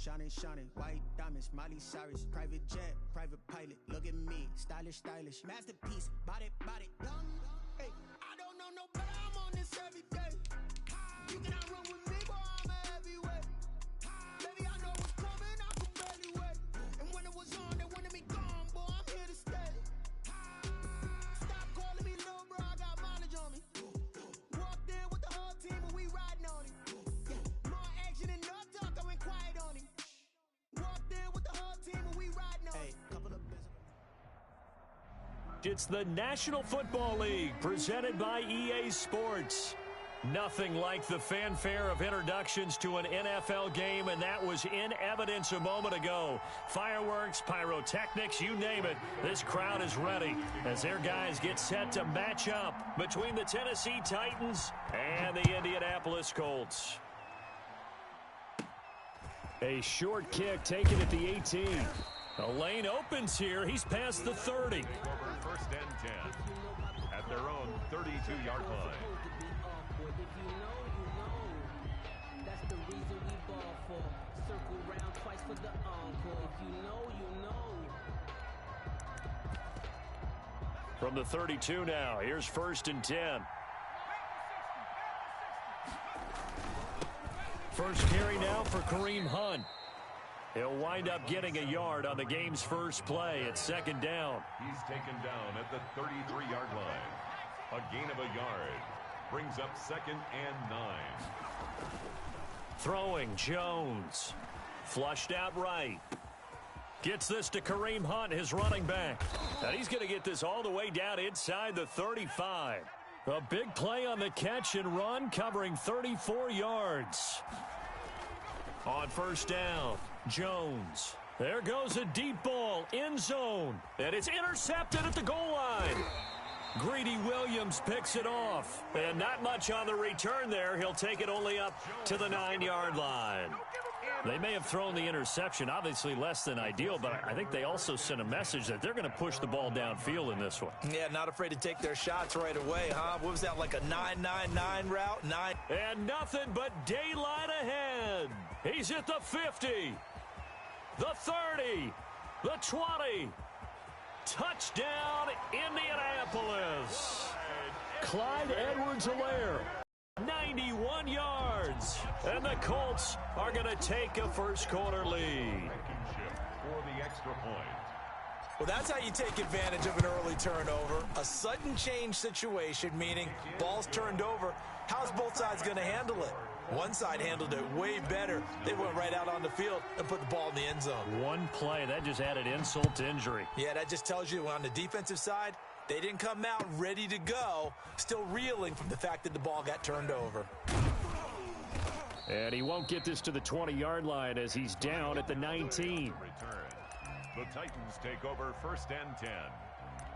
Shining, shining, white diamonds, Miley Cyrus, private jet, private pilot. Look at me, stylish, stylish, masterpiece, body, body, young. Hey, I don't know no better. I'm on this every day. You cannot run with me, boy. I'm a heavyweight. Baby, I know what's coming. I can barely wait. And when it was on, they wanted me gone, boy. I'm here to stay. Stop calling me little bro. I got mileage on me. Walked in with the whole team and we riding on him. Yeah, more action and no talk. I went quiet on him. Walked in with the whole team and we riding on him. It's the National Football League presented by EA Sports. Nothing like the fanfare of introductions to an NFL game, and that was in evidence a moment ago. Fireworks, pyrotechnics, you name it. This crowd is ready as their guys get set to match up between the Tennessee Titans and the Indianapolis Colts. A short kick taken at the 18. A lane opens here. He's past the 30. Over 1st and 10 at their own 32-yard line. That's the reason we ball for. Circle round twice for the encore. If you know, you know. From the 32 now, here's 1st and 10. First carry now for Kareem Hunt. He'll wind up getting a yard on the game's first play at 2nd down. He's taken down at the 33-yard line. A gain of a yard brings up 2nd and 9. Throwing Jones. Flushed out right. Gets this to Kareem Hunt, his running back. And he's going to get this all the way down inside the 35. A big play on the catch and run, covering 34 yards. On 1st down, Jones. There goes a deep ball, end zone. And it's intercepted at the goal line. Greedy Williams picks it off. And not much on the return there. He'll take it only up to the 9-yard line. They may have thrown the interception, obviously less than ideal, but I think they also sent a message that they're going to push the ball downfield in this one. Yeah, not afraid to take their shots right away, huh? What was that, like a 9-9-9 route? And nothing but daylight ahead. He's at the 50, the 30, the 20. Touchdown, Indianapolis. Clyde Edwards-Helaire, 91 yards. And the Colts are going to take a first-quarter lead. For the extra point. Well, that's how you take advantage of an early turnover. A sudden change situation, meaning ball's turned over. How's both sides going to handle it? One side handled it way better. They went right out on the field and put the ball in the end zone. One play, that just added insult to injury. Yeah, that just tells you on the defensive side, they didn't come out ready to go, still reeling from the fact that the ball got turned over. And he won't get this to the 20-yard line as he's down at the 19. The Titans take over 1st and 10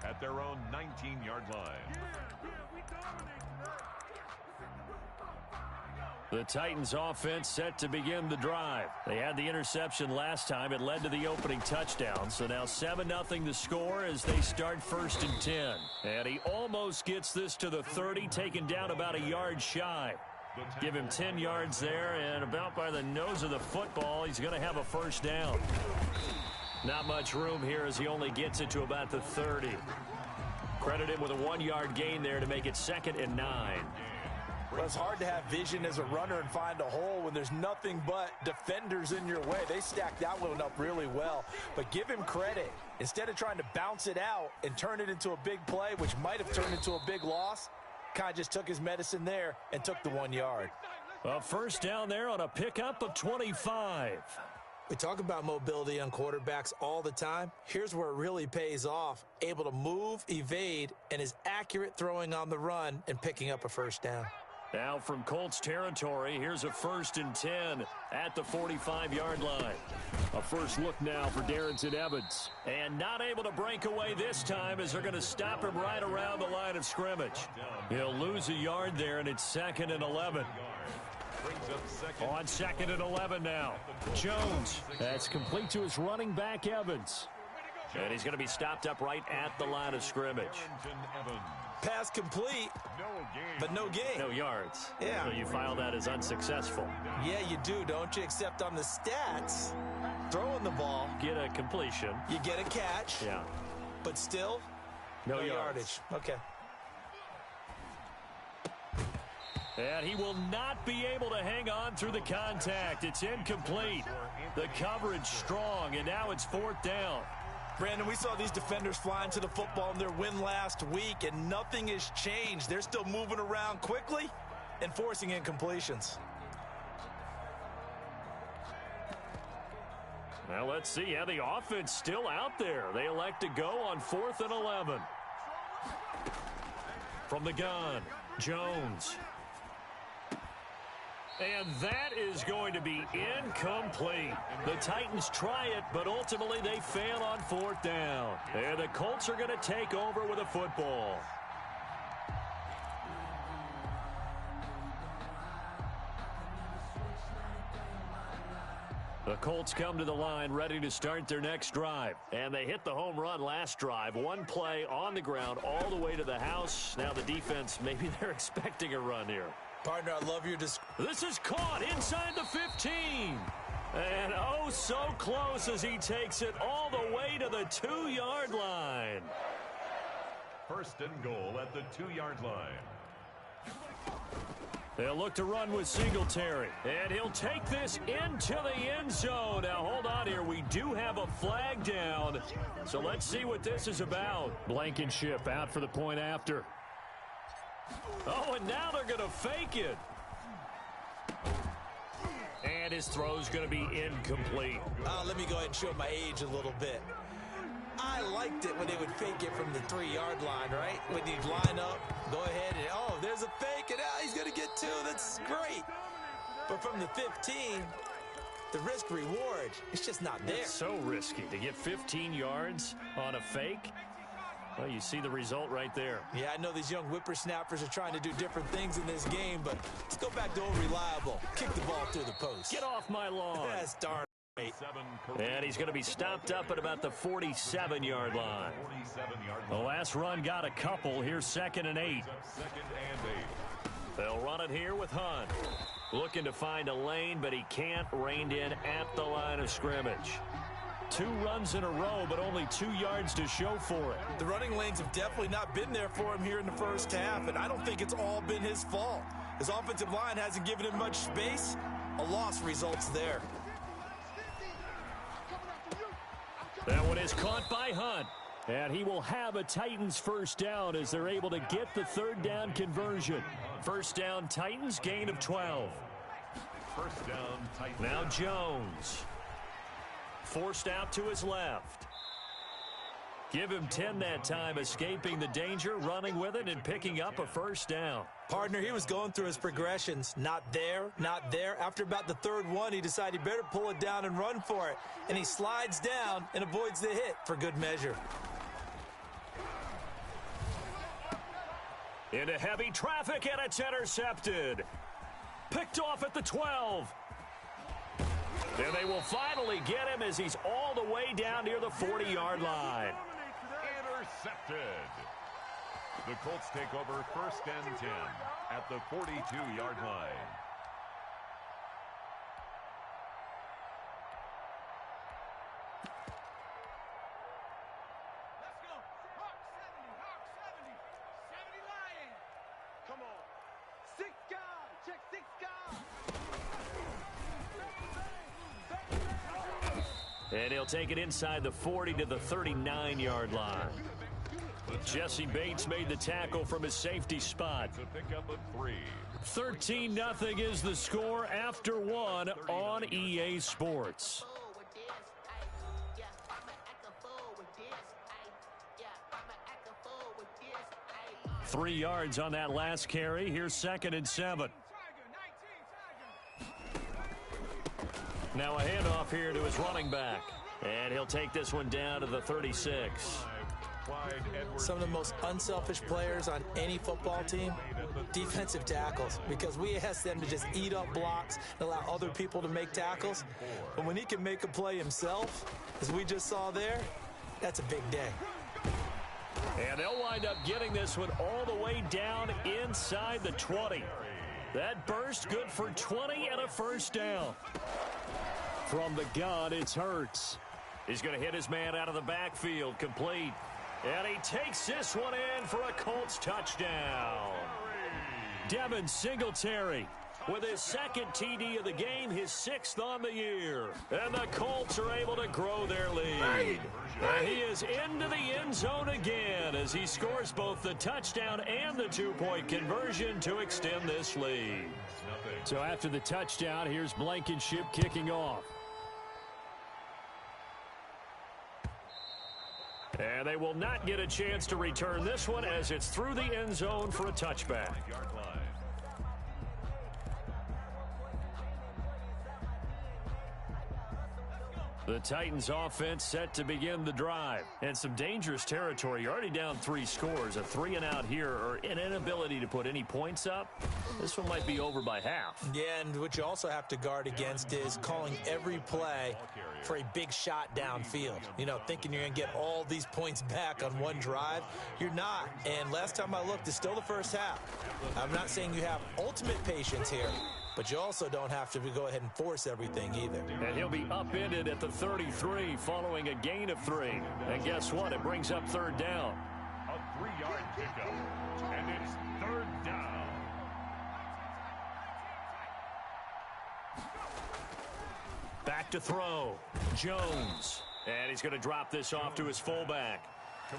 at their own 19-yard line. The Titans offense set to begin the drive. They had the interception last time. It led to the opening touchdown. So now 7-0 the score as they start 1st and 10. And he almost gets this to the 30, taken down about a yard shy. Give him 10 yards there, and about by the nose of the football, he's going to have a first down. Not much room here as he only gets it to about the 30. Credit him with a 1-yard gain there to make it 2nd and 9. Well, it's hard to have vision as a runner and find a hole when there's nothing but defenders in your way. They stacked that one up really well. But give him credit. Instead of trying to bounce it out and turn it into a big play, which might have turned into a big loss, kind of just took his medicine there and took the 1 yard. A first down there on a pickup of 25. We talk about mobility on quarterbacks all the time. Here's where it really pays off. Able to move, evade, and is accurate throwing on the run and picking up a first down. Now from Colts territory, here's a 1st and 10 at the 45-yard line. A first look now for Darrynton Evans. And not able to break away this time as they're going to stop him right around the line of scrimmage. He'll lose a yard there, and it's 2nd and 11. On 2nd and 11 now. Jones. That's complete to his running back, Evans. And he's going to be stopped up right at the line of scrimmage. Pass complete, but no gain. No yards. Yeah. So you file that as unsuccessful. Yeah, you do, don't you? Except on the stats, throwing the ball. Get a completion. You get a catch. Yeah. But still, no yardage. Okay. And he will not be able to hang on through the contact. It's incomplete. The coverage strong, and now it's 4th down. Brandon, we saw these defenders flying to the football in their win last week, and nothing has changed. They're still moving around quickly and forcing incompletions. Now let's see how the offense still out there. They elect to go on 4th and 11. From the gun, Jones. And that is going to be incomplete. The Titans try it, but ultimately they fail on 4th down. And the Colts are going to take over with a football. The Colts come to the line ready to start their next drive. And they hit the home run last drive. One play on the ground all the way to the house. Now the defense, maybe they're expecting a run here. Partner, I love your This is caught inside the 15. And oh, so close as he takes it all the way to the 2-yard line. 1st and goal at the 2-yard line. They'll look to run with Singletary. And he'll take this into the end zone. Now, hold on here. We do have a flag down. So let's see what this is about. Blankenship out for the point after. Oh, and now they're going to fake it. And his throw's going to be incomplete. Let me go ahead and show my age a little bit. I liked it when they would fake it from the 3-yard line, right? When you'd line up, go ahead and, oh, there's a fake, and he's going to get 2. That's great. But from the 15, the risk-reward, it's just not there. It's so risky to get 15 yards on a fake. Well, you see the result right there. Yeah, I know these young whippersnappers are trying to do different things in this game, but let's go back to old reliable. Kick the ball through the post. Get off my lawn. That's darn right. And he's going to be stopped up at about the 47-yard line. The last run got a couple. Here's 2nd and 8. They'll run it here with Hunt. Looking to find a lane, but he can't. Reined in at the line of scrimmage. 2 runs in a row, but only 2 yards to show for it. The running lanes have definitely not been there for him here in the first half, and I don't think it's all been his fault. His offensive line hasn't given him much space. A loss results there. That one is caught by Hunt. And he will have a Titans first down as they're able to get the 3rd down conversion. First down, Titans, gain of 12. First down, Titans. Now Jones. Forced out to his left. Give him 10 that time, escaping the danger, running with it, and picking up a first down. Partner, he was going through his progressions. Not there, not there. After about the 3rd one, he decided he better pull it down and run for it. And he slides down and avoids the hit for good measure. Into heavy traffic, and it's intercepted. Picked off at the 12. And they will finally get him as he's all the way down near the 40-yard line. Intercepted. The Colts take over 1st and 10 at the 42-yard line. Let's go. Hawk 70, 70 Lion. Come on. 6 guard, check 6 guard. And he'll take it inside the 40 to the 39-yard line. Jesse Bates made the tackle from his safety spot. 13-0 is the score after 1 on EA Sports. 3 yards on that last carry. Here's 2nd and 7. Now a handoff here to his running back. And he'll take this one down to the 36. Some of the most unselfish players on any football team, defensive tackles, because we ask them to just eat up blocks and allow other people to make tackles. But when he can make a play himself, as we just saw there, that's a big day. And they'll wind up getting this one all the way down inside the 20. That burst good for 20 and a first down. From the gun, it's Hurts. He's going to hit his man out of the backfield, complete. And he takes this one in for a Colts touchdown. Devin Singletary with his second TD of the game, his 6th on the year. And the Colts are able to grow their lead. And he is into the end zone again as he scores both the touchdown and the 2-point conversion to extend this lead. So after the touchdown, here's Blankenship kicking off. And they will not get a chance to return this one as it's through the end zone for a touchback. The Titans offense set to begin the drive. And some dangerous territory. You're already down 3 scores. A 3-and-out here or an inability to put any points up. This one might be over by half. Yeah, and what you also have to guard against is calling every play for a big shot downfield. You know, thinking you're going to get all these points back on one drive. You're not. And last time I looked, it's still the first half. I'm not saying you have ultimate patience here, but you also don't have to go ahead and force everything either. And he'll be upended at the 33 following a gain of 3. And guess what? It brings up 3rd down. A 3-yard pickup, and it's 3rd down. Back to throw. Jones. And he's going to drop this off to his fullback.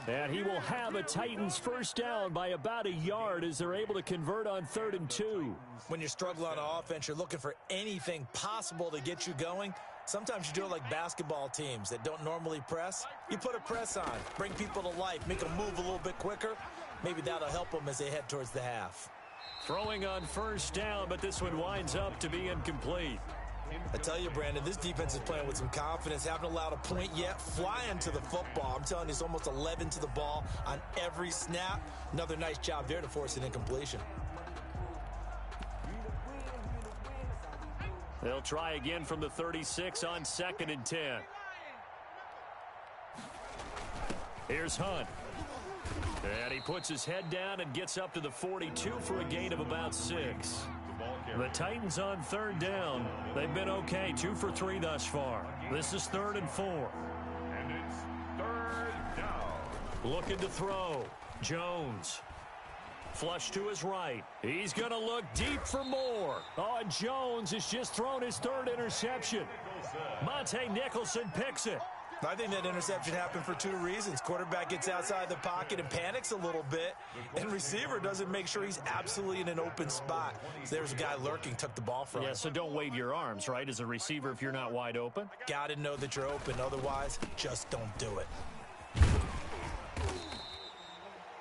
And he will have a Titans first down by about a yard as they're able to convert on 3rd and 2. When you're struggling on offense, you're looking for anything possible to get you going. Sometimes you do it like basketball teams that don't normally press. You put a press on, bring people to life, make them move a little bit quicker. Maybe that'll help them as they head towards the half. Throwing on first down, but this one winds up to be incomplete. I tell you, Brandon, this defense is playing with some confidence. Haven't allowed a point yet. Flying to the football. I'm telling you, it's almost 11 to the ball on every snap. Another nice job there to force an incompletion. They'll try again from the 36 on 2nd and 10. Here's Hunt. And he puts his head down and gets up to the 42 for a gain of about 6. The Titans on 3rd down. They've been okay, 2 for 3 thus far. This is 3rd and 4. And it's 3rd down. Looking to throw. Jones. Flush to his right. He's going to look deep for more. Oh, and Jones has just thrown his 3rd interception. Monte Nicholson picks it. I think that interception happened for 2 reasons. Quarterback gets outside the pocket and panics a little bit, and receiver doesn't make sure he's absolutely in an open spot. So there's a guy lurking, took the ball from him. Yeah, so don't wave your arms, right, as a receiver if you're not wide open? Got to know that you're open. Otherwise, just don't do it.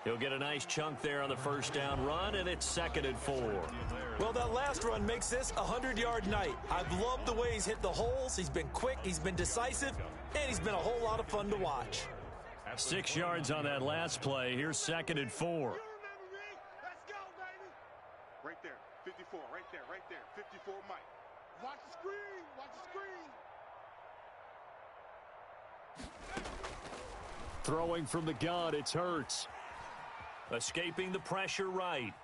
He'll get a nice chunk there on the first down run, and it's 2nd and 4. Well, that last run makes this a 100-yard night. I've loved the way he's hit the holes. He's been quick, he's been decisive, and he's been a whole lot of fun to watch. 6 yards on that last play. Here's 2nd and 4. You remember me? Let's go, baby. Right there, 54, right there, 54, Mike. Watch the screen, watch the screen. Throwing from the gun, it's Hurts. Escaping the pressure right.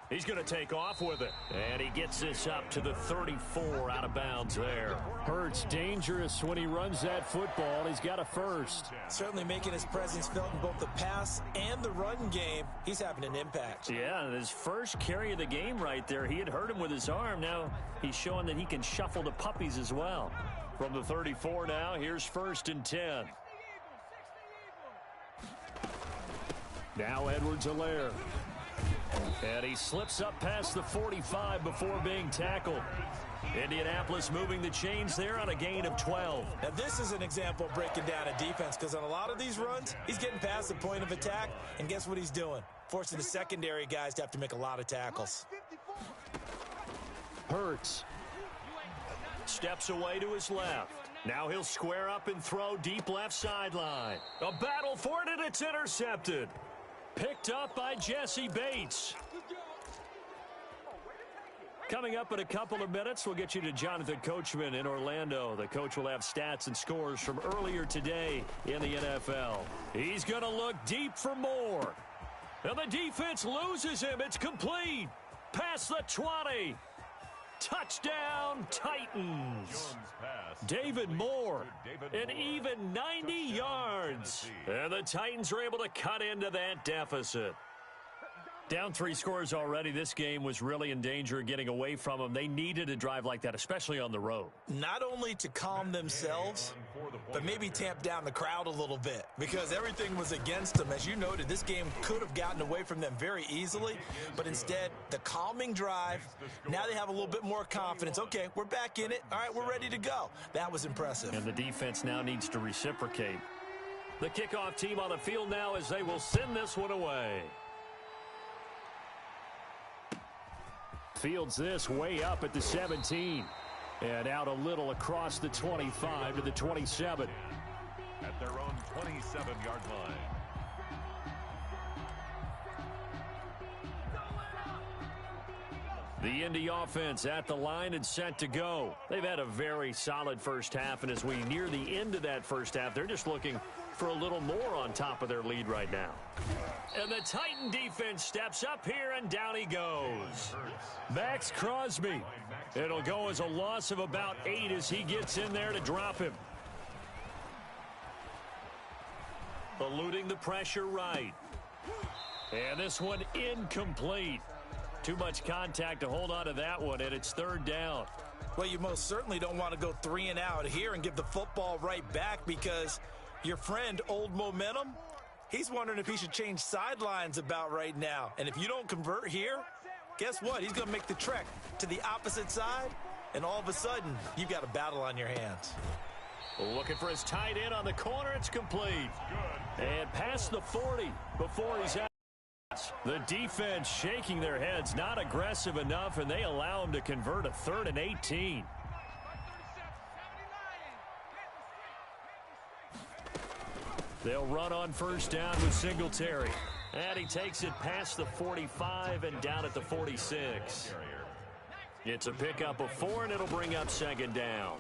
He's going to take off with it. And he gets this up to the 34 out of bounds there. Hurts dangerous when he runs that football. He's got a first. Certainly making his presence felt in both the pass and the run game. He's having an impact. Yeah, his first carry of the game right there. He had hurt him with his arm. Now he's showing that he can shuffle the puppies as well. From the 34 now, here's 1st and 10. Now Edwards-Helaire. And he slips up past the 45 before being tackled. Indianapolis moving the chains there on a gain of 12. Now this is an example of breaking down a defense, because on a lot of these runs, he's getting past the point of attack, and guess what he's doing? Forcing the secondary guys to have to make a lot of tackles. Hurts. Steps away to his left. Now he'll square up and throw deep left sideline. A battle for it, and it's intercepted. Picked up by Jesse Bates. Coming up in a couple of minutes, we'll get you to Jonathan Coachman in Orlando. The coach will have stats and scores from earlier today in the NFL. He's going to look deep for more. And the defense loses him. It's complete. Past the 20. Touchdown, Titans. David Moore, an even 90 yards. And the Titans are able to cut into that deficit. Down 3 scores already. This game was really in danger of getting away from them. They needed a drive like that, especially on the road. Not only to calm themselves, but maybe tamp down the crowd a little bit because everything was against them. As you noted, this game could have gotten away from them very easily, but instead, the calming drive, now they have a little bit more confidence. Okay, we're back in it. All right, we're ready to go. That was impressive. And the defense now needs to reciprocate. The kickoff team on the field now as they will send this one away. Fields this way up at the 17. And out a little across the 25 to the 27. At their own 27-yard line. The Indy offense at the line and set to go. They've had a very solid first half, and as we near the end of that first half, they're just looking for a little more on top of their lead right now. And the Titan defense steps up here, and down he goes. Max Crosby. It'll go as a loss of about 8 as he gets in there to drop him. Eluding the pressure right. And this one incomplete. Too much contact to hold on to that one, and it's 3rd down. Well, you most certainly don't want to go 3 and out here and give the football right back because your friend, Old Momentum, he's wondering if he should change sidelines about right now. And if you don't convert here, guess what? He's going to make the trek to the opposite side, and all of a sudden, you've got a battle on your hands. Looking for his tight end on the corner. It's complete. And past the 40 before he's out. The defense shaking their heads, not aggressive enough, and they allow him to convert a 3rd and 18. They'll run on 1st down with Singletary. And he takes it past the 45 and down at the 46. It's a pickup of 4, and it'll bring up 2nd down.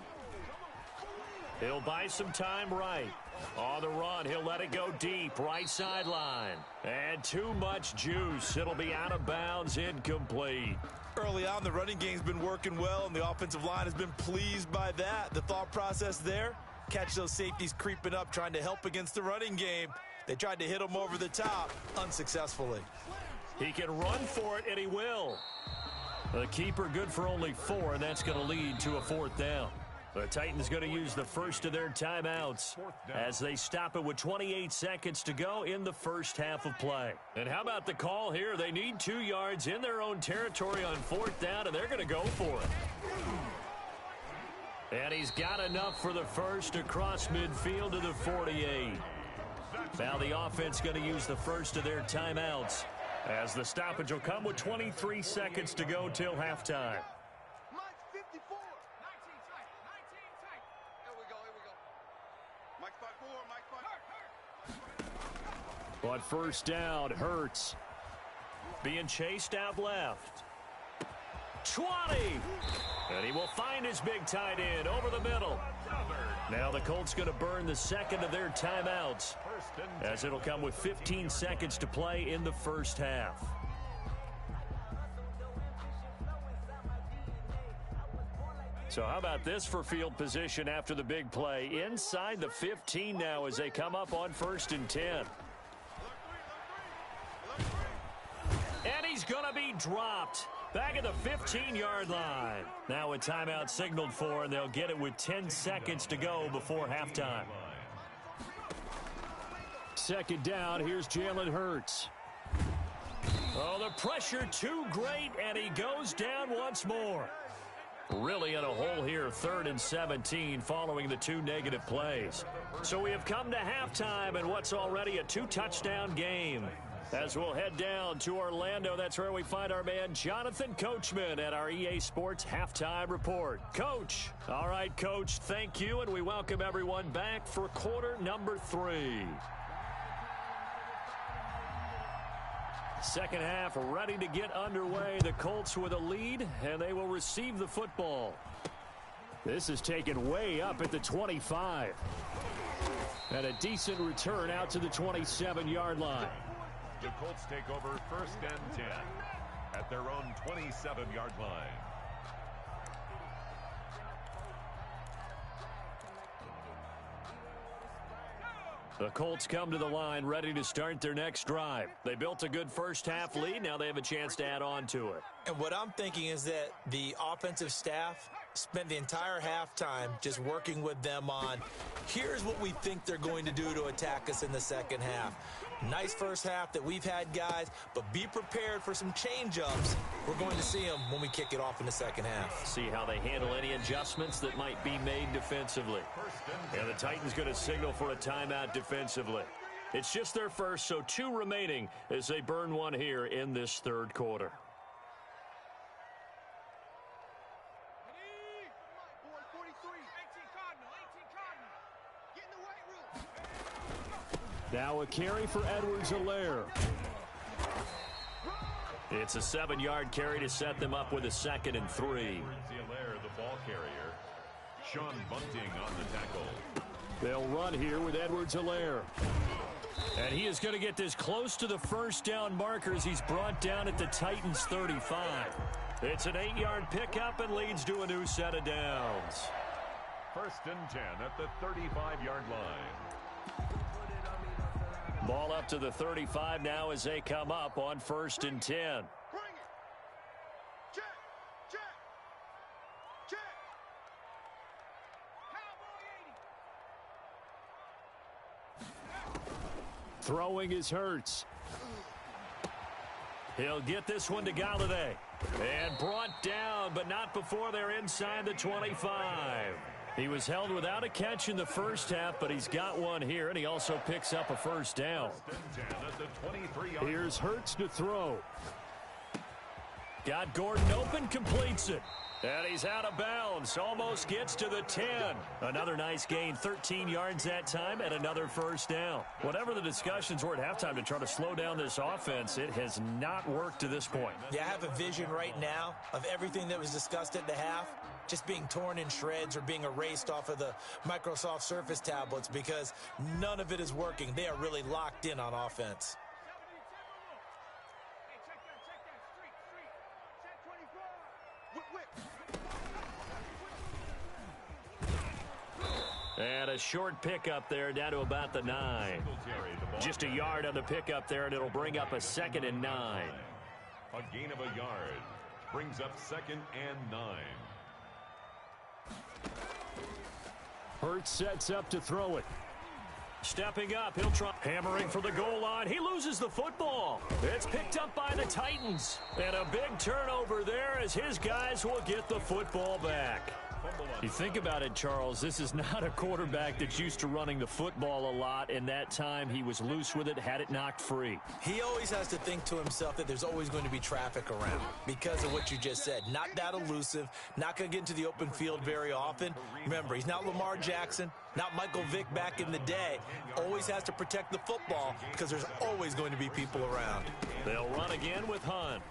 He'll buy some time right. On the run, he'll let it go deep, right sideline. And too much juice. It'll be out of bounds, incomplete. Early on, the running game's been working well, and the offensive line has been pleased by that. The thought process there, catch those safeties creeping up, trying to help against the running game. They tried to hit him over the top, unsuccessfully. He can run for it, and he will. The keeper good for only 4, and that's going to lead to a 4th down. The Titans going to use the first of their timeouts as they stop it with 28 seconds to go in the first half of play. And how about the call here? They need 2 yards in their own territory on 4th down, and they're going to go for it. And he's got enough for the first across midfield to the 48. Now the offense going to use the first of their timeouts as the stoppage will come with 23 seconds to go till halftime. Mike's 54. 19 tight. 19 tight. Here we go. Mike's 5-4. Mike's 5. On 1st down, Hurts being chased out left. 20. And he will find his big tight end over the middle. Now the Colts going to burn the second of their timeouts as it'll come with 15 seconds to play in the first half. So how about this for field position after the big play? Inside the 15 now as they come up on 1st and 10. And he's going to be dropped. Back at the 15-yard line. Now a timeout signaled for, and they'll get it with 10 seconds to go before halftime. 2nd down, here's Jalen Hurts. Oh, the pressure too great, and he goes down once more. Really in a hole here, 3rd and 17 following the 2 negative plays. So we have come to halftime in what's already a 2-touchdown game. As we'll head down to Orlando, that's where we find our man Jonathan Coachman at our EA Sports Halftime Report. Coach. All right, Coach, thank you, and we welcome everyone back for quarter number 3. Second half ready to get underway. The Colts with a lead, and they will receive the football. This is taken way up at the 25. And a decent return out to the 27-yard line. The Colts take over 1st and 10 at their own 27-yard line. The Colts come to the line ready to start their next drive. They built a good first half lead. Now they have a chance to add on to it. And what I'm thinking is that the offensive staff spent the entire halftime just working with them on, here's what we think they're going to do to attack us in the second half. Nice first half that we've had, guys, but be prepared for some change-ups. We're going to see them when we kick it off in the second half. See how they handle any adjustments that might be made defensively. And the Titans going to signal for a timeout defensively. It's just their first, so 2 remaining as they burn one here in this third quarter. Now a carry for Edwards-Helaire. It's a 7-yard carry to set them up with a 2nd and 3. Edwards-Helaire, the ball carrier. Sean Bunting on the tackle. They'll run here with Edwards-Helaire. And he is going to get this close to the first down markers. He's brought down at the Titans' 35. It's an 8-yard pickup and leads to a new set of downs. 1st and 10 at the 35-yard line. Ball up to the 35 now as they come up on 1st and 10. Bring it. Check. Check. Check. Cowboy 80. Throwing is Hurts. He'll get this one to Galladay. And brought down, but not before they're inside the 25. He was held without a catch in the first half, but he's got one here, and he also picks up a first down. Here's Hurts to throw. Got Gordon open, completes it. And he's out of bounds, almost gets to the 10. Another nice gain, 13 yards that time, and another first down. Whatever the discussions were at halftime to try to slow down this offense, it has not worked to this point. Yeah, I have a vision right now of everything that was discussed at the half just being torn in shreds or being erased off of the Microsoft Surface tablets because none of it is working. They are really locked in on offense. And a short pickup there down to about the 9. Just a yard on the pickup there, and it'll bring up a 2nd and 9. A gain of a yard brings up 2nd and 9. Hurts sets up to throw it. Stepping up, he'll try hammering for the goal line. He loses the football. It's picked up by the Titans. And a big turnover there as his guys will get the football back. You think about it, Charles, this is not a quarterback that's used to running the football a lot, and that time he was loose with it, had it knocked free. He always has to think to himself that there's always going to be traffic around because of what you just said. Not that elusive, not going to get into the open field very often. Remember, he's not Lamar Jackson, not Michael Vick back in the day. Always has to protect the football because there's always going to be people around. They'll run again with Hunt.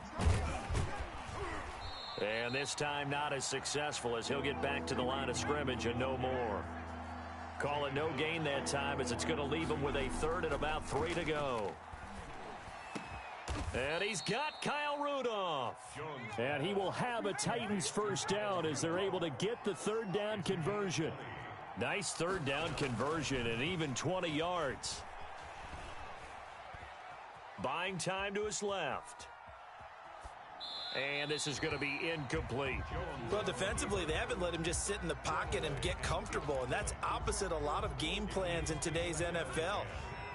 And this time not as successful as he'll get back to the line of scrimmage and no more. Call it no gain that time as it's going to leave him with a 3rd and about 3 to go. And he's got Kyle Rudolph. And he will have a Titans first down as they're able to get the 3rd down conversion. Nice 3rd down conversion and even 20 yards. Buying time to his left. And this is going to be incomplete. Well, defensively, they haven't let him just sit in the pocket and get comfortable, and that's opposite a lot of game plans in today's NFL.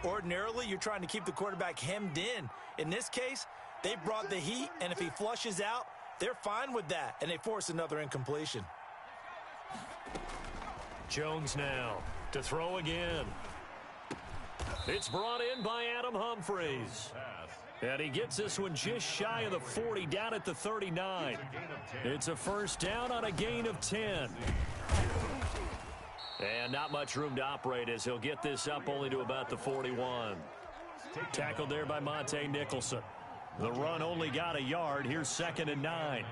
Ordinarily, you're trying to keep the quarterback hemmed in. In this case, they brought the heat, and if he flushes out, they're fine with that, and they force another incompletion. Jones now to throw again. It's brought in by Adam Humphries. And he gets this one just shy of the 40, down at the 39. It's a first down on a gain of 10. And not much room to operate as he'll get this up only to about the 41. Tackled there by Monte Nicholson. The run only got a yard. Here's 2nd and 9.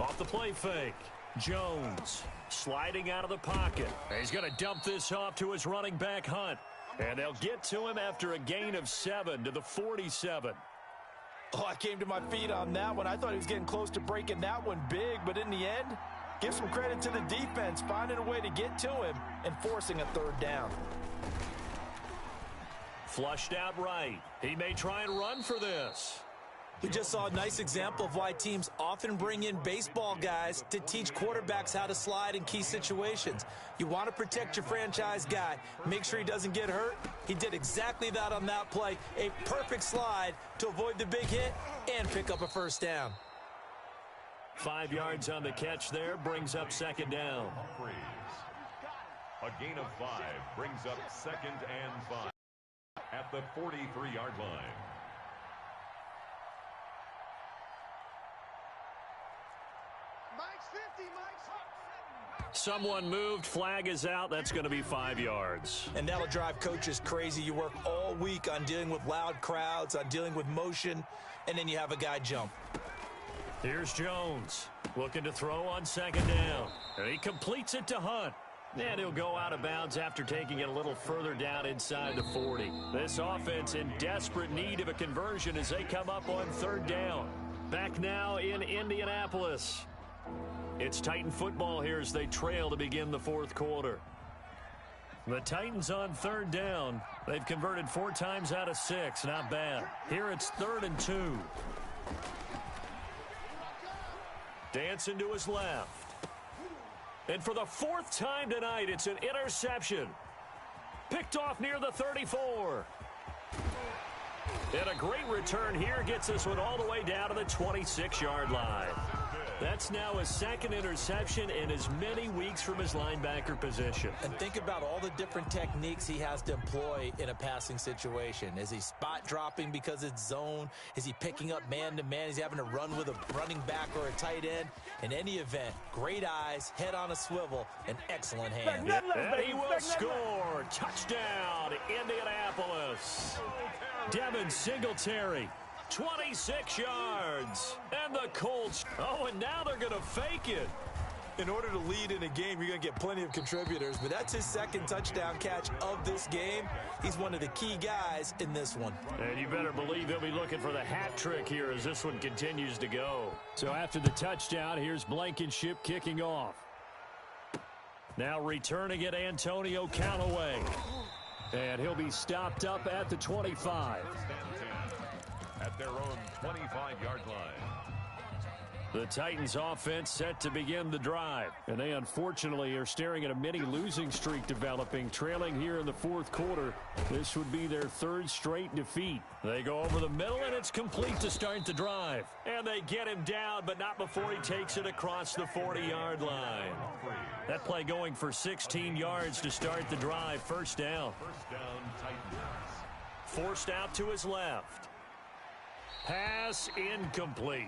Off the play fake. Jones sliding out of the pocket. He's going to dump this off to his running back, Hunt. And they'll get to him after a gain of 7 to the 47. Oh, I came to my feet on that one. I thought he was getting close to breaking that one big, but in the end, give some credit to the defense, finding a way to get to him and forcing a 3rd down. Flushed out right. He may try and run for this. We just saw a nice example of why teams often bring in baseball guys to teach quarterbacks how to slide in key situations. You want to protect your franchise guy. Make sure he doesn't get hurt. He did exactly that on that play. A perfect slide to avoid the big hit and pick up a 1st down. 5 yards on the catch there, brings up 2nd down. A gain of 5 brings up 2nd and 5 at the 43-yard line. Someone moved. Flag is out. That's going to be 5 yards. And that'll drive coaches crazy. You work all week on dealing with loud crowds, on dealing with motion, and then you have a guy jump. Here's Jones looking to throw on 2nd down. And he completes it to Hunt. And he'll go out of bounds after taking it a little further down inside the 40. This offense in desperate need of a conversion as they come up on 3rd down. Back now in Indianapolis. It's Titan football here as they trail to begin the 4th quarter. The Titans on 3rd down. They've converted 4 times out of 6. Not bad. Here it's 3rd and 2. Dancing to his left. And for the 4th time tonight, it's an interception. Picked off near the 34. And a great return here gets this one all the way down to the 26-yard line. That's now a 2nd interception in as many weeks from his linebacker position. And think about all the different techniques he has to employ in a passing situation. Is he spot dropping because it's zone? Is he picking up man-to-man? Is he having to run with a running back or a tight end? In any event, great eyes, head on a swivel, and excellent hands. And he will score. Touchdown, Indianapolis. Devin Singletary. 26 yards. And the Colts. Oh, and now they're going to fake it. In order to lead in a game, you're going to get plenty of contributors, but that's his 2nd touchdown catch of this game. He's one of the key guys in this one. And you better believe he'll be looking for the hat trick here as this one continues to go. So after the touchdown, here's Blankenship kicking off. Now returning it, Antonio Callaway. And he'll be stopped up at the 25. At their own 25-yard line. The Titans offense set to begin the drive. And they unfortunately are staring at a mini losing streak developing, trailing here in the 4th quarter. This would be their 3rd straight defeat. They go over the middle and it's complete to start the drive. And they get him down, but not before he takes it across the 40-yard line. That play going for 16 yards to start the drive. 1st down. 1st down, Titans. Forced out to his left. Pass incomplete.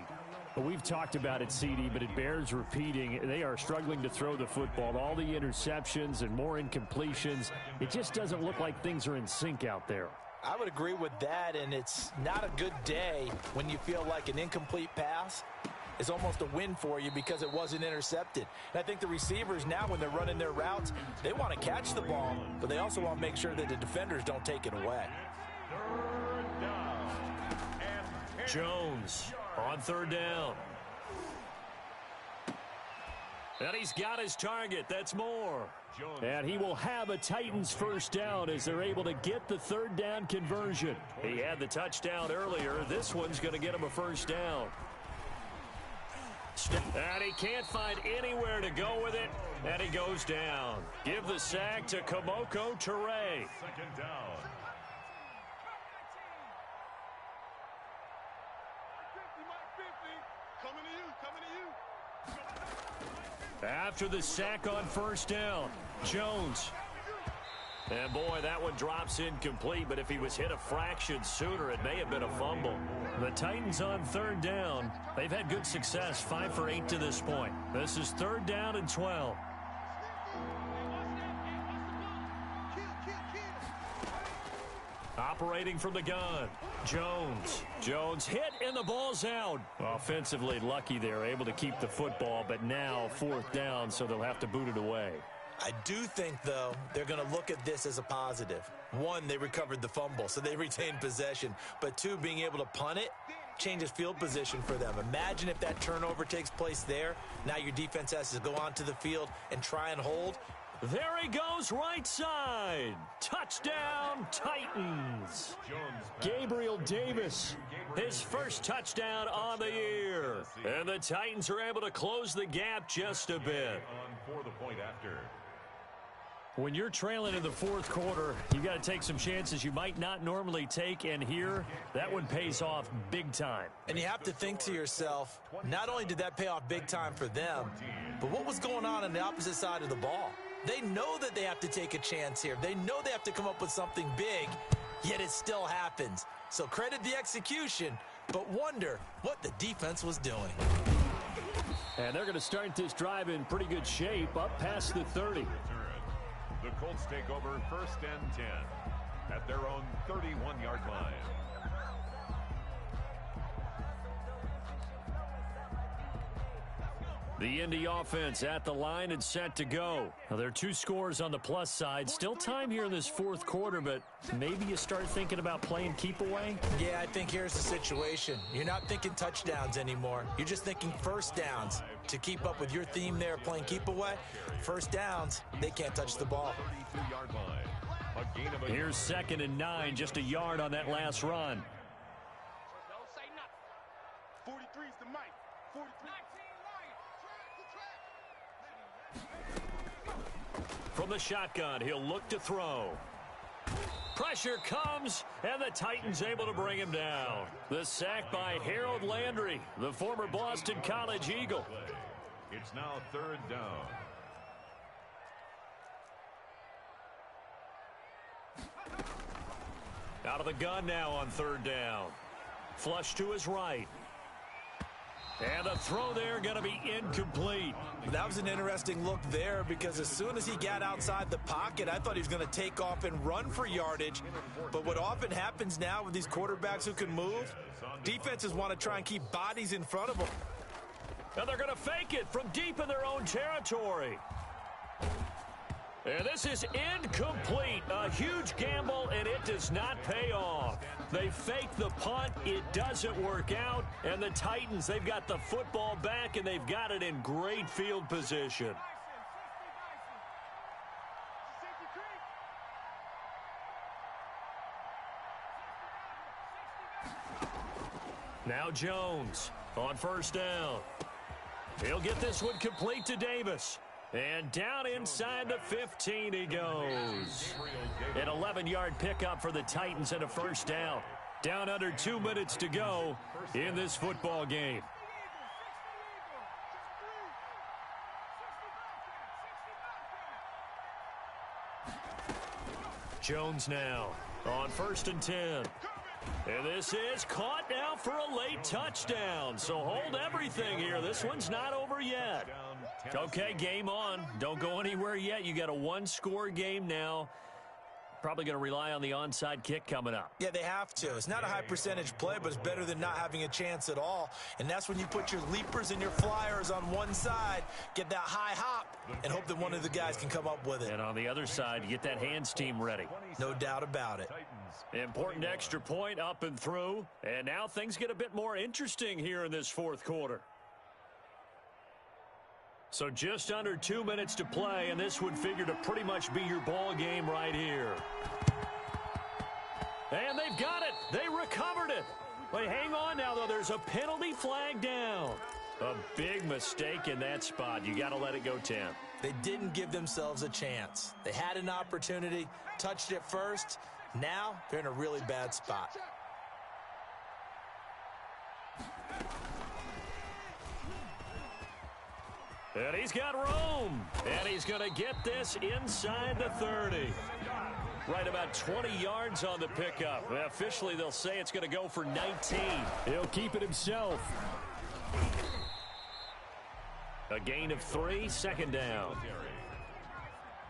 Well, we've talked about it, CD, but it bears repeating. They are struggling to throw the football. All the interceptions and more incompletions. It just doesn't look like things are in sync out there. I would agree with that, and it's not a good day when you feel like an incomplete pass is almost a win for you because it wasn't intercepted. And I think the receivers now, when they're running their routes, they want to catch the ball, but they also want to make sure that the defenders don't take it away. Jones on 3rd down. And he's got his target. That's Moore. And he will have a Titans 1st down as they're able to get the 3rd down conversion. He had the touchdown earlier. This one's going to get him a 1st down. And he can't find anywhere to go with it. And he goes down. Give the sack to Kamoko Toure. 2nd down. After the sack on 1st down, Jones. And boy, that one drops incomplete, but if he was hit a fraction sooner, it may have been a fumble. The Titans on 3rd down. They've had good success, 5 for 8 to this point. This is 3rd down and 12. Operating from the gun, Jones. Jones hit and the ball's out. Offensively lucky they're able to keep the football, but now 4th down, so they'll have to boot it away. I do think, though, they're going to look at this as a positive. 1, they recovered the fumble, so they retained possession. But 2, being able to punt it changes field position for them. Imagine if that turnover takes place there. Now your defense has to go onto the field and try and hold. There he goes, right side. Touchdown, Titans. Gabriel Davis, his first touchdown on the year. And the Titans are able to close the gap just a bit. For the point after. When you're trailing in the 4th quarter, you got to take some chances you might not normally take, and here, that one pays off big time. And you have to think to yourself, not only did that pay off big time for them, but what was going on the opposite side of the ball? They know that they have to take a chance here. They know they have to come up with something big, yet it still happens. So credit the execution, but wonder what the defense was doing. And they're going to start this drive in pretty good shape, up past the 30. The Colts take over 1st and 10 at their own 31-yard line. The Indy offense at the line and set to go. Now, there are 2 scores on the plus side. Still time here in this 4th quarter, but maybe you start thinking about playing keep away? Yeah, I think here's the situation. You're not thinking touchdowns anymore. You're just thinking 1st downs. To keep up with your theme there, playing keep away, 1st downs, they can't touch the ball. Here's 2nd and 9, just a yard on that last run. Don't say nothing. 43's the mic. 43. From the shotgun, he'll look to throw. Pressure comes, and the Titans able to bring him down. The sack by Harold Landry, the former Boston College Eagle. It's now 3rd down. Out of the gun now on 3rd down. Flush to his right. And the throw there going to be incomplete. That was an interesting look there because as soon as he got outside the pocket, I thought he was going to take off and run for yardage. But what often happens now with these quarterbacks who can move, defenses want to try and keep bodies in front of them. And they're going to fake it from deep in their own territory. And this is incomplete. A huge gamble, and it does not pay off. They fake the punt. It doesn't work out. And the Titans, they've got the football back, and they've got it in great field position. Now Jones on 1st down. He'll get this one complete to Davis. And down inside the 15 he goes. An 11-yard pickup for the Titans and a 1st down. Down under 2 minutes to go in this football game. Jones now on 1st and 10. And this is caught now for a late touchdown. So hold everything here. This one's not over yet. Okay, game on. Don't go anywhere yet. You got a 1-score game now. Probably going to rely on the onside kick coming up. Yeah, they have to. It's not a high percentage play, but it's better than not having a chance at all. And that's when you put your leapers and your flyers on one side, get that high hop, and hope that one of the guys can come up with it. And on the other side, you get that hands team ready. No doubt about it. Important extra point up and through. And now things get a bit more interesting here in this 4th quarter. So just under 2 minutes to play, and this would figure to pretty much be your ball game right here. And they've got it. They recovered it. But hang on now, though. There's a penalty flag down. A big mistake in that spot. You got to let it go 10. They didn't give themselves a chance. They had an opportunity, touched it first. Now they're in a really bad spot. And he's got room. And he's going to get this inside the 30. Right about 20 yards on the pickup. Officially, they'll say it's going to go for 19. He'll keep it himself. A gain of 3, 2nd down.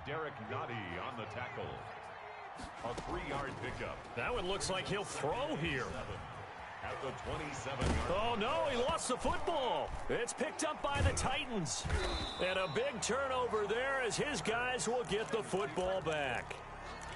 Derek Nottie on the tackle. A 3-yard pickup. That one looks like he'll throw here. At the 27-yard line. Oh, no, he lost the football. It's picked up by the Titans. And a big turnover there as his guys will get the football back.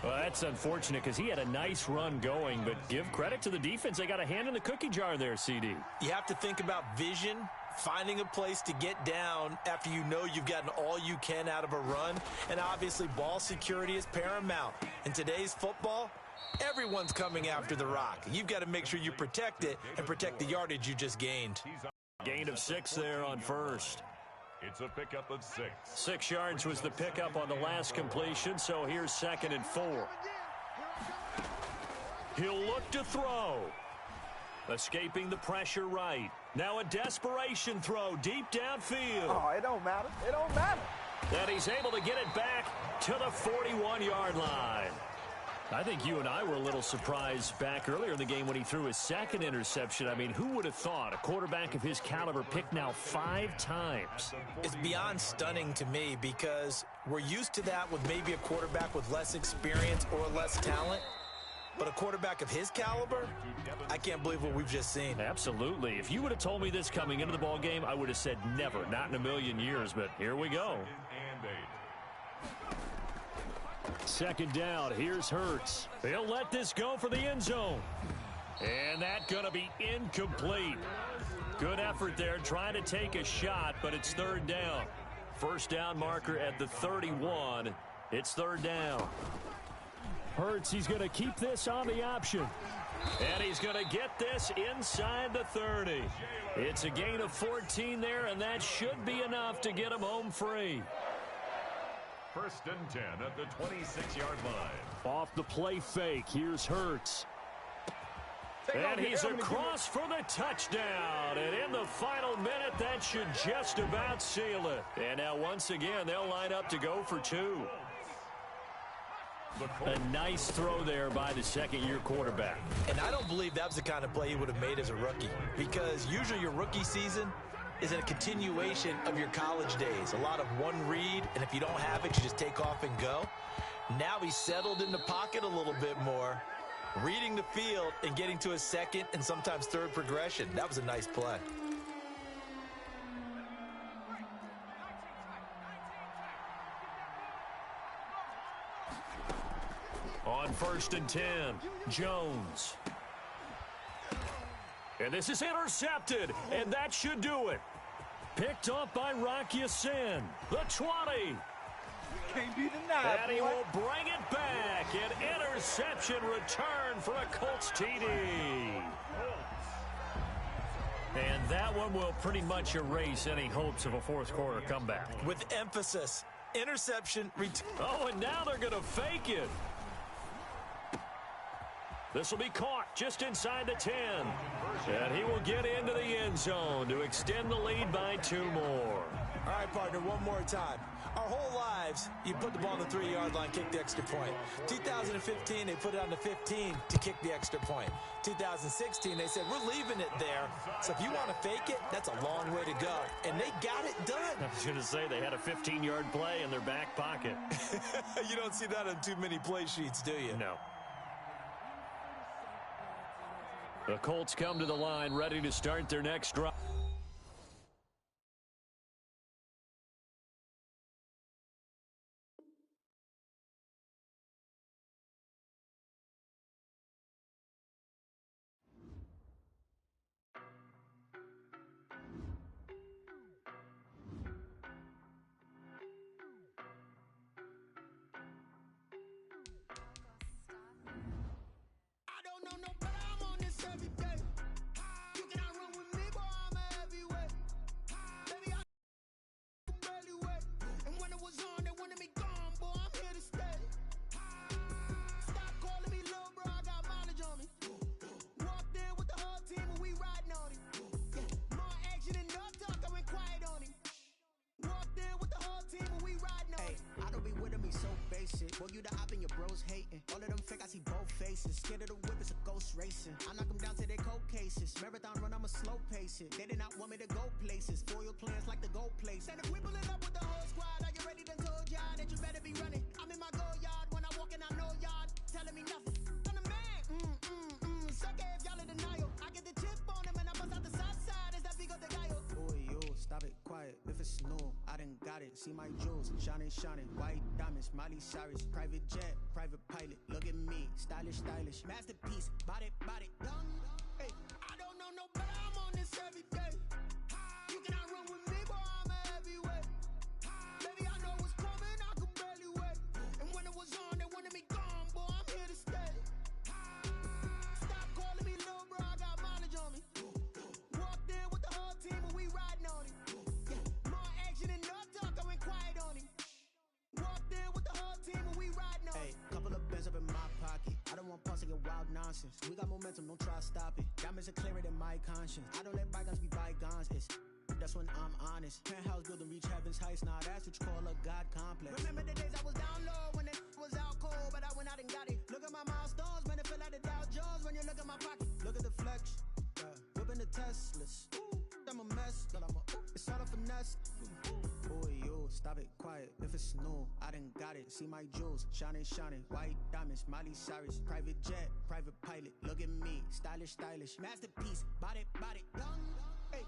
Well, that's unfortunate because he had a nice run going, but give credit to the defense. They got a hand in the cookie jar there, CD. You have to think about vision, finding a place to get down after you know you've gotten all you can out of a run, and obviously ball security is paramount. In today's football, everyone's coming after the rock. You've got to make sure you protect it and protect the yardage you just gained. Gain of 6 there on first. It's a pickup of 6. 6 yards was the pickup on the last completion, so here's 2nd and 4. He'll look to throw. Escaping the pressure right. Now a desperation throw deep downfield. Oh, it don't matter. It don't matter. And he's able to get it back to the 41-yard line. I think you and I were a little surprised back earlier in the game when he threw his 2nd interception. I mean, who would have thought a quarterback of his caliber picked now 5 times? It's beyond stunning to me because we're used to that with maybe a quarterback with less experience or less talent. But a quarterback of his caliber, I can't believe what we've just seen. Absolutely. If you would have told me this coming into the ball game, I would have said never, not in a million years. But here we go. 2nd down. Here's Hurts. He'll let this go for the end zone. And that's going to be incomplete. Good effort there trying to take a shot, but it's 3rd down. First down marker at the 31. It's 3rd down. Hurts, he's going to keep this on the option. And he's going to get this inside the 30. It's a gain of 14 there, and that should be enough to get him home free. 1st and 10 at the 26-yard line. Off the play fake, here's Hurts. And he's across for the touchdown. And in the final minute, that should just about seal it. And now once again, they'll line up to go for 2. A nice throw there by the 2nd-year quarterback. And I don't believe that was the kind of play he would have made as a rookie, because usually your rookie season is a continuation of your college days. A lot of one read, and if you don't have it, you just take off and go. Now he's settled in the pocket a little bit more, reading the field and getting to his 2nd and sometimes 3rd progression. That was a nice play. On 1st and 10, Jones. And this is intercepted, and that should do it. Picked off by Rock Ya-Sin. The 20. Can't be denied. And he will bring it back. An interception return for a Colts TD. And that one will pretty much erase any hopes of a 4th quarter comeback. With emphasis, interception. Oh, and now they're going to fake it. This will be caught just inside the 10. And he will get into the end zone to extend the lead by 2 more. All right, partner, one more time. Our whole lives, you put the ball on the 3-yard line, kick the extra point. 2015, they put it on the 15 to kick the extra point. 2016, they said, we're leaving it there. So if you want to fake it, that's a long way to go. And they got it done. I was going to say they had a 15-yard play in their back pocket. You don't see that on too many play sheets, do you? No. The Colts come to the line ready to start their next drive. Boy, you the op and your bros hating. All of them fake, I see both faces. Scared of the whip, it's a ghost racing. I knock them down to their cold cases. Marathon run, I'ma slow pace it. They did not want me to go places. Foil plans like the gold place. And if we pulling up with the whole squad, are you ready? Done told y'all that you better be running. I'm in my go yard when I walk in, I know y'all. Tell it. See my jewels, shining, shining. White diamonds, Miley Cyrus. Private jet, private pilot. Look at me, stylish, stylish. Masterpiece, body, body. Young, hey, I don't know no better. I'm on this every day. You cannot run with me, boy. I'm a heavyweight. Baby, I know what's coming. I could barely wait. And when it was on, they wanted me gone, boy. I'm here to stay. Stop calling me little bro. I got mileage on me. Walked in with the whole team and we riding on it. More action and no talk, I went quiet on him. Walked in with the whole team and we riding on it. Couple of bands up in my pocket. I don't want pause to get wild nonsense. We got momentum, don't try to stop it. Diamonds are clearer than my conscience. I don't let bygones be bygones. That's when I'm honest. Penthouse building, reach heaven's heights. Nah, that's what you call a God complex. Remember the days I was down low when it was out cold, but I went out and got it. Look at my milestones, man, it feel like the Dow Jones when you look at my pocket. Look at the flex, whipping the Teslas. I'm a mess, but it's all a finesse. Boy, yo, stop it, quiet. If it's new, I done got it. See my jewels, shining, shining. White diamonds, Miley Cyrus. Private jet, private pilot. Look at me, stylish, stylish. Masterpiece, body, body. Young, hey.